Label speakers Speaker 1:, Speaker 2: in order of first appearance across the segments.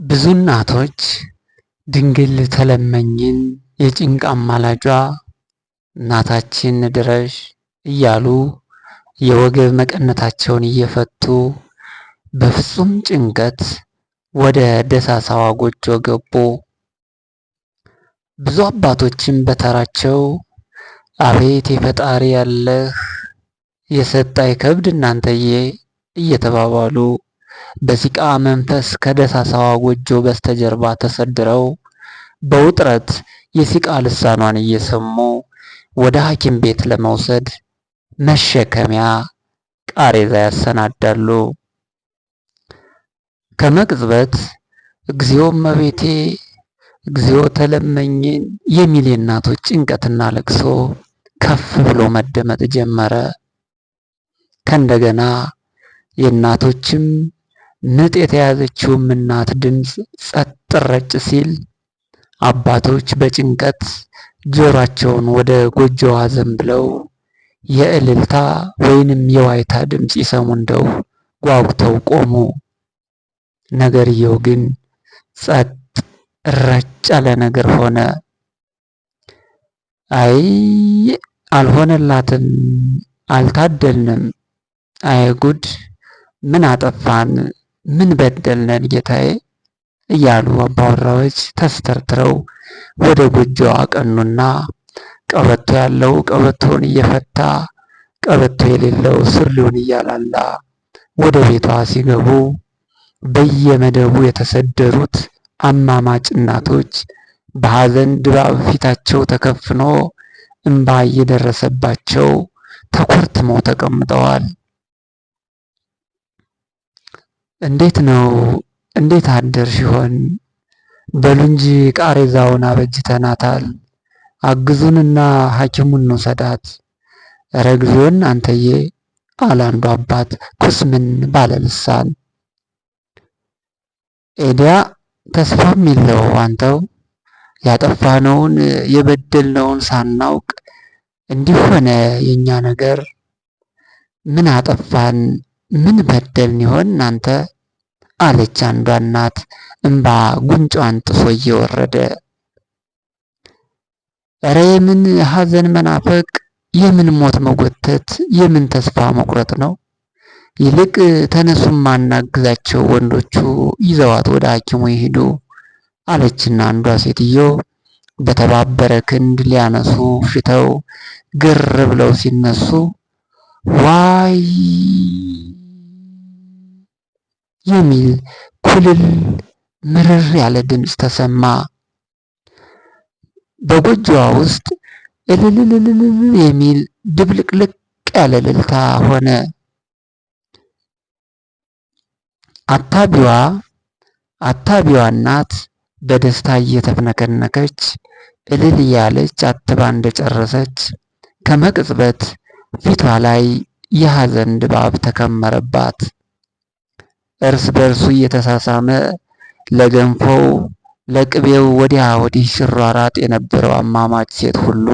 Speaker 1: ብዙ እናቶች ድንግል ተለመኝን የጭንቅ አማላጇ እናታችን ድረሽ እያሉ የወገብ መቀነታቸውን እየፈቱ በፍጹም ጭንቀት ወደ ደሳሳዋ ጎጆ ገቡ። ብዙ አባቶችም በተራቸው አቤት የፈጣሪ ያለህ የሰጠ አይከብድ እናንተዬ እየተባባሉ በሲቃ መንፈስ ከደሳሳዋ ጎጆ በስተጀርባ ተሰድረው በውጥረት የሲቃ ልሳኗን እየሰሙ ወደ ሐኪም ቤት ለመውሰድ መሸከሚያ ቃሬዛ ያሰናዳሉ። ከመቅጽበት እግዚኦ እመቤቴ እግዚኦ ተለመኝን የሚል የእናቶች ጭንቀትና ለቅሶ ከፍ ብሎ መደመጥ ጀመረ። ከእንደገና የእናቶችም ምጥ የተያዘችውም እናት ድምፅ ጸጥ ረጭ ሲል አባቶች በጭንቀት ጆሯቸውን ወደ ጎጆዋ ዘንብለው የእልልታ ወይንም የዋይታ ድምፅ ይሰሙ እንደው ጓጉተው ቆሙ። ነገርየው ግን ጸጥ ረጭ ያለ ነገር ሆነ። አይ አልሆነላትም፣ አልታደልንም፣ አይ ጉድ፣ ምን አጠፋን፣ ምን በደልነን ጌታዬ እያሉ አባወራዎች ተስተርትረው ወደ ጎጆዋ አቀኑና ቀበቶ ያለው ቀበቶውን እየፈታ ቀበቶ የሌለው ሱሪውን እያላላ ወደ ቤቷ ሲገቡ በየመደቡ የተሰደሩት አማማጭ እናቶች በሐዘን ድባብ ፊታቸው ተከፍኖ እንባ እየደረሰባቸው ተኮርትመው ተቀምጠዋል። እንዴት ነው? እንዴት አደርሽ ይሆን? በሉ እንጂ ቃሬዛውን አበጅተናታል፣ አግዙንና ሐኪሙን እንውሰዳት። ኧረ እግዚኦን አንተዬ አለ አንዱ አባት ኩስምን ባለ ልሳን። ኤዲያ ተስፋም የለው አንተው፣ ያጠፋነውን የበደልነውን ሳናውቅ እንዲህ ሆነ የኛ ነገር። ምን አጠፋን? ምን በደልን ይሆን እናንተ? አለች አንዷ እናት እንባ ጉንጯን ጥሶ እየወረደ። ኧረ የምን ሐዘን መናፈቅ፣ የምን ሞት መጎተት፣ የምን ተስፋ መቁረጥ ነው? ይልቅ ተነሱማ እናግዛቸው፣ ወንዶቹ ይዘዋት ወደ ሐኪሙ ይሄዱ አለችና አንዷ ሴትዮ በተባበረ ክንድ ሊያነሱ ሽተው ግር ብለው ሲነሱ ዋይ የሚል ኩልል ምርር ያለ ድምፅ ተሰማ። በጎጆዋ ውስጥ እልልልልል የሚል ድብልቅልቅ ያለ እልልታ ሆነ። አታቢዋ እናት በደስታ እየተፍነከነከች እልል እያለች አትባ እንደጨረሰች ከመቅጽበት ፊቷ ላይ የሐዘን ድባብ ተከመረባት። እርስ በርሱ እየተሳሳመ ለገንፎው ለቅቤው ወዲያ ወዲህ ሲሯራጥ የነበረው አማማች ሴት ሁሉ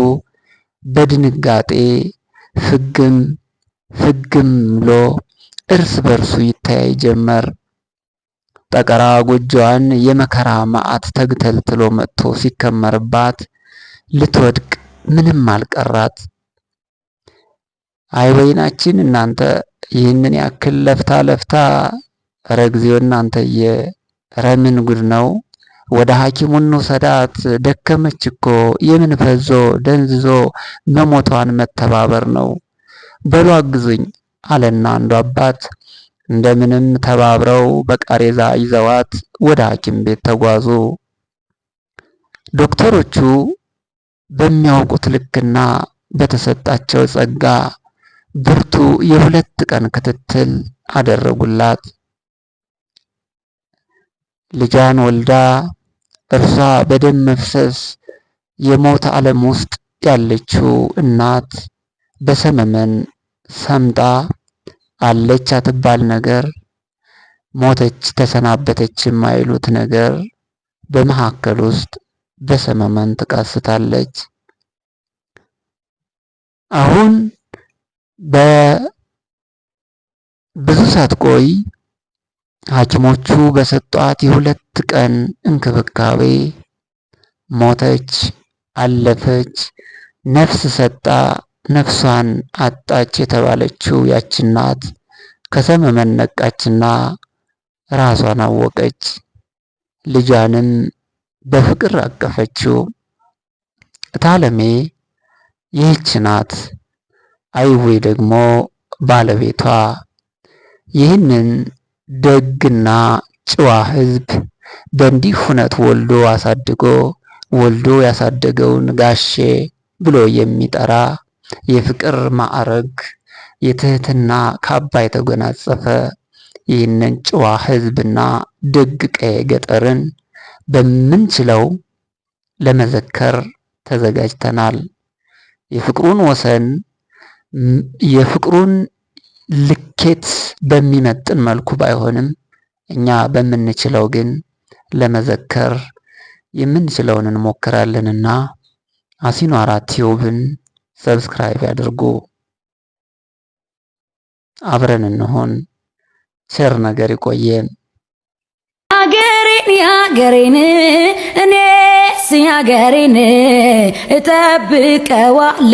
Speaker 1: በድንጋጤ ፍግም ፍግም ብሎ እርስ በርሱ ይተያይ ጀመር። ጠቀራ ጎጆዋን የመከራ መዓት ተግተልትሎ መጥቶ ሲከመርባት ልትወድቅ ምንም አልቀራት። አይ ወይናችን እናንተ ይህንን ያክል ለፍታ ለፍታ፣ ኧረ እግዚኦ እናንተየ፣ ኧረ ምን ጉድ ነው! ወደ ሐኪሙ እንውሰዳት፣ ደከመች እኮ፣ የምን ፈዞ ደንዝዞ መሞቷን መተባበር ነው። በሉ አግዙኝ አለና አንዱ አባት እንደምንም ተባብረው በቃሬዛ ይዘዋት ወደ ሐኪም ቤት ተጓዙ። ዶክተሮቹ በሚያውቁት ልክና በተሰጣቸው ጸጋ ብርቱ የ2 ቀን ክትትል አደረጉላት። ልጇን ወልዳ እርሷ በደም መፍሰስ የሞት ዓለም ውስጥ ያለችው እናት በሰመመን ሰምጣ አለች አትባል ነገር፣ ሞተች ተሰናበተች የማይሉት ነገር በመካከል ውስጥ በሰመመን ትቃስታለች። አሁን በብዙ ሳትቆይ ሐኪሞቹ በሰጧት የ2 ቀን እንክብካቤ ሞተች፣ አለፈች። ነፍስ ሰጣ ነፍሷን አጣች የተባለችው ያች እናት ከሰመመን ነቃችና ራሷን አወቀች። ልጇንም በፍቅር አቀፈችው። እታለሜ ይህች ናት። አይዌ ደግሞ ባለቤቷ። ይህንን ደግና ጨዋ ሕዝብ በእንዲህ ሁነት ወልዶ ያሳደገውን ጋሼ ብሎ የሚጠራ የፍቅር ማዕረግ የትህትና ካባ የተጎናጸፈ ይህንን ጨዋ ሕዝብና ደግ ቀዬ ገጠርን በምንችለው ለመዘከር ተዘጋጅተናል። የፍቅሩን ወሰን የፍቅሩን ልኬት በሚመጥን መልኩ ባይሆንም እኛ በምንችለው ግን ለመዘከር የምንችለውን እንሞክራለንና አሲኗራ ቲዩብን ሰብስክራይብ ያድርጉ። አብረን እንሆን። ቸር ነገር ይቆየን። ያገሬን እኔስ ያገሬን እጠብቀዋለሁ።